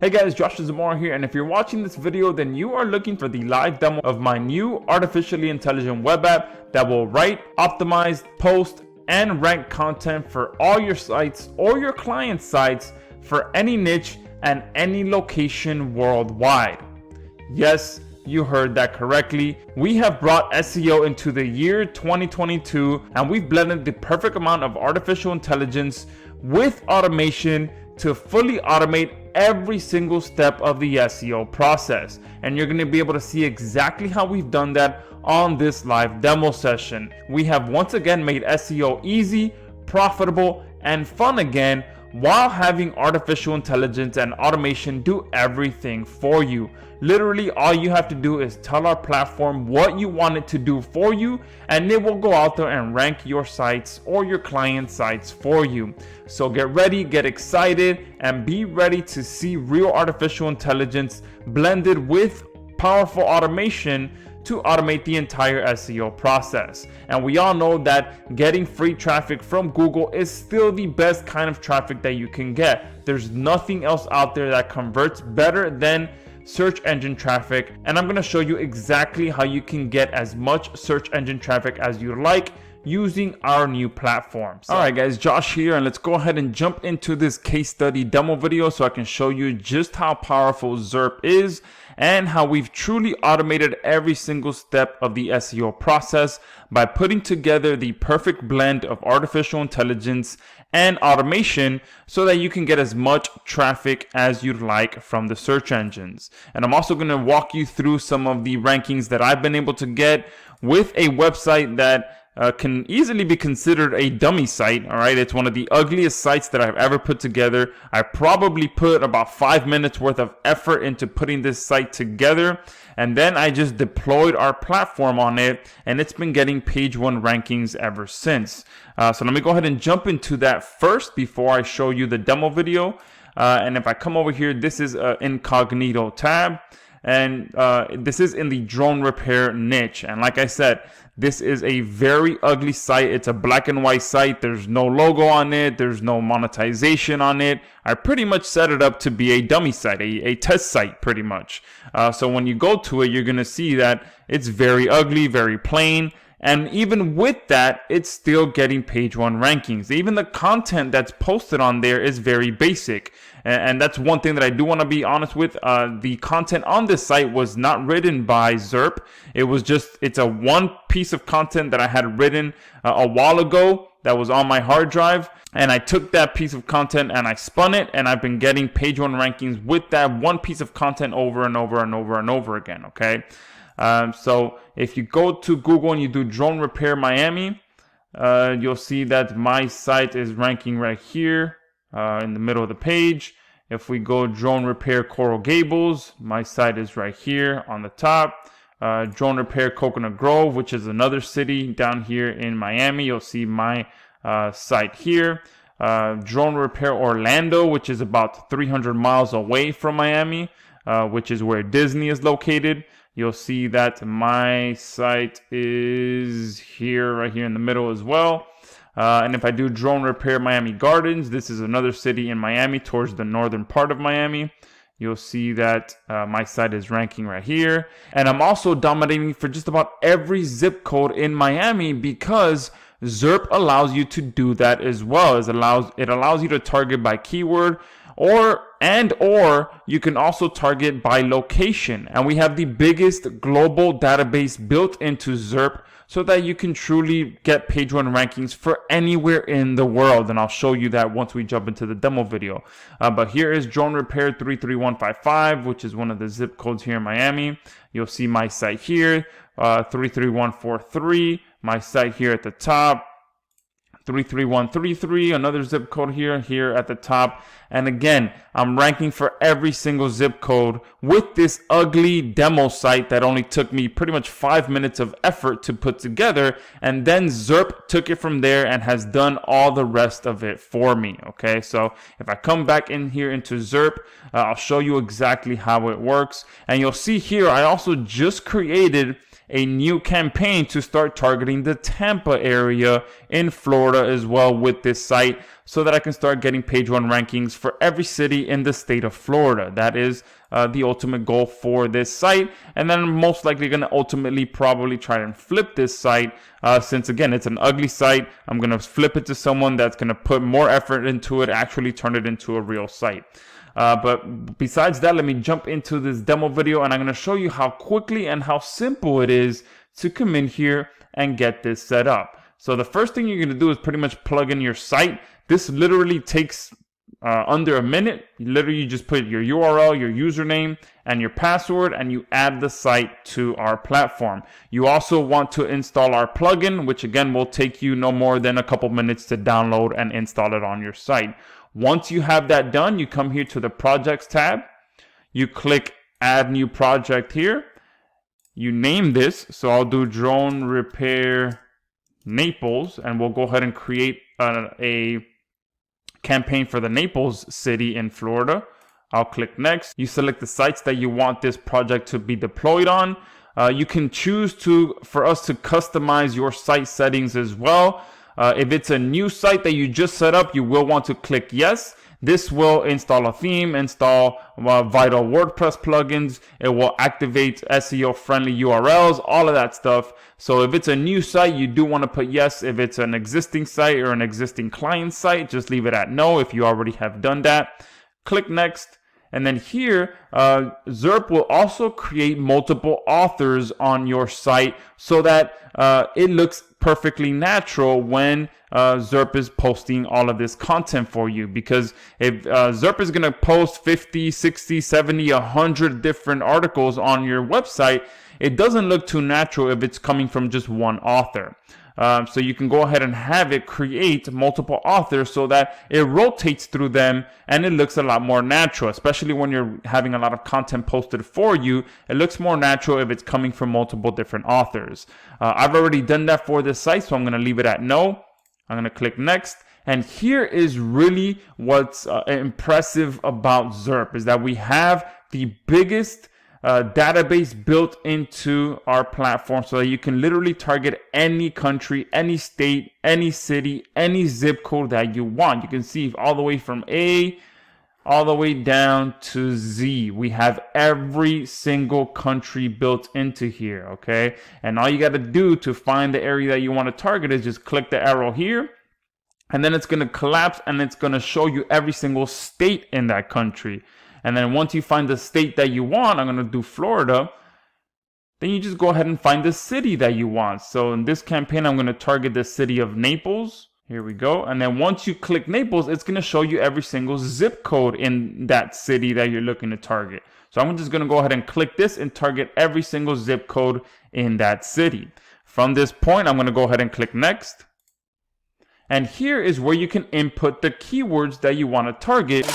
Hey guys, Josh Zamora here, and if you're watching this video, then you are looking for the live demo of my new artificially intelligent web app that will write, optimize, post, and rank content for all your sites or your client sites for any niche and any location worldwide. Yes, you heard that correctly. We have brought SEO into the year 2022, and we've blended the perfect amount of artificial intelligence with automation to fully automate every single step of the SEO process. And you're going to be able to see exactly how we've done that on this live demo session. We have once again made SEO easy, profitable, and fun again, while having artificial intelligence and automation do everything for you. Literally, all you have to do is tell our platform what you want it to do for you, and it will go out there and rank your sites or your client sites for you. So get ready, get excited, and be ready to see real artificial intelligence blended with powerful automation to automate the entire SEO process. And we all know that getting free traffic from Google is still the best kind of traffic that you can get. There's nothing else out there that converts better than search engine traffic, and I'm going to show you exactly how you can get as much search engine traffic as you like using our new platform. All right guys, Josh here, and let's go ahead and jump into this case study demo video so I can show you just how powerful Zarip is and how we've truly automated every single step of the SEO process by putting together the perfect blend of artificial intelligence and automation so that you can get as much traffic as you'd like from the search engines. And I'm also going to walk you through some of the rankings that I've been able to get with a website that can easily be considered a dummy site. All right, it's one of the ugliest sites that I've ever put together. I probably put about 5 minutes worth of effort into putting this site together, and then I just deployed our platform on it, and it's been getting page 1 rankings ever since. So let me go ahead and jump into that first before I show you the demo video. And if I come over here, this is an incognito tab, and this is in the drone repair niche. And like I said, this is a very ugly site. It's a black and white site. There's no logo on it. There's no monetization on it. I pretty much set it up to be a dummy site, a test site pretty much. So when you go to it, you're going to see that it's very ugly, very plain. And even with that, it's still getting page 1 rankings. Even the content that's posted on there is very basic. And that's one thing that I do want to be honest with. The content on this site was not written by Zarip. It's a one piece of content that I had written a while ago that was on my hard drive. And I took that piece of content and I spun it, and I've been getting page 1 rankings with that one piece of content over and over and over and over again, okay? So if you go to Google and you do drone repair Miami, you'll see that my site is ranking right here in the middle of the page. If we go drone repair Coral Gables, my site is right here on the top. Drone repair Coconut Grove, which is another city down here in Miami, you'll see my site here. Drone repair Orlando, which is about 300 miles away from Miami, which is where Disney is located. You'll see that my site is here, right here in the middle as well. And if I do drone repair Miami Gardens, this is another city in Miami towards the northern part of Miami. You'll see that my site is ranking right here. And I'm also dominating for just about every zip code in Miami because Zarip allows you to do that as well. It allows you to target by keyword, or you can also target by location. And we have the biggest global database built into Zarip so that you can truly get page 1 rankings for anywhere in the world. And I'll show you that once we jump into the demo video. But here is drone repair 33155, which is one of the zip codes here in Miami. You'll see my site here, 33143, my site here at the top. 33133, another zip code here at the top. And again, I'm ranking for every single zip code with this ugly demo site that only took me pretty much 5 minutes of effort to put together. And then Zarip took it from there and has done all the rest of it for me. Okay, so if I come back in here into Zarip, I'll show you exactly how it works. And you'll see here, I also just created a new campaign to start targeting the Tampa area in Florida as well with this site, so that I can start getting page 1 rankings for every city in the state of Florida. That is the ultimate goal for this site. And then I'm most likely going to ultimately probably try and flip this site, since again it's an ugly site. I'm going to flip it to someone that's going to put more effort into it, actually turn it into a real site. But besides that, let me jump into this demo video, and I'm going to show you how quickly and how simple it is to come in here and get this set up. So the first thing you're going to do is pretty much plug in your site. This literally takes under a minute. Literally, you just put your URL, your username, and your password, and you add the site to our platform. You also want to install our plugin, which again will take you no more than a couple minutes to download and install it on your site. Once you have that done, you come here to the projects tab. You click add new project here. You name this. So I'll do drone repair Naples, and we'll go ahead and create a campaign for the Naples city in Florida. I'll click next. You select the sites that you want this project to be deployed on. You can choose for us to customize your site settings as well. If it's a new site that you just set up, you will want to click yes. This will install a theme, install vital WordPress plugins. It will activate SEO-friendly URLs, all of that stuff. So if it's a new site, you do want to put yes. If it's an existing site or an existing client site, just leave it at no if you already have done that. Click next. And then here, Zarip will also create multiple authors on your site so that it looks perfectly natural when Zarip is posting all of this content for you. Because if Zarip is going to post 50, 60, 70, 100 different articles on your website, it doesn't look too natural if it's coming from just one author. So you can go ahead and have it create multiple authors so that it rotates through them and it looks a lot more natural, especially when you're having a lot of content posted for you. It looks more natural if it's coming from multiple different authors. I've already done that for this site, so I'm going to leave it at no. I'm going to click next. And here is really what's impressive about Zarip, is that we have the biggest database built into our platform so that you can literally target any country, any state, any city, any zip code that you want. You can see all the way from A all the way down to Z. We have every single country built into here, okay? And all you got to do to find the area that you want to target is just click the arrow here, and then it's going to collapse and it's going to show you every single state in that country. And then once you find the state that you want, I'm going to do Florida, then you just go ahead and find the city that you want. So in this campaign, I'm going to target the city of Naples. Here we go. And then once you click Naples, it's going to show you every single zip code in that city that you're looking to target. So I'm just going to go ahead and click this and target every single zip code in that city. From this point, I'm going to go ahead and click next. And here is where you can input the keywords that you want to target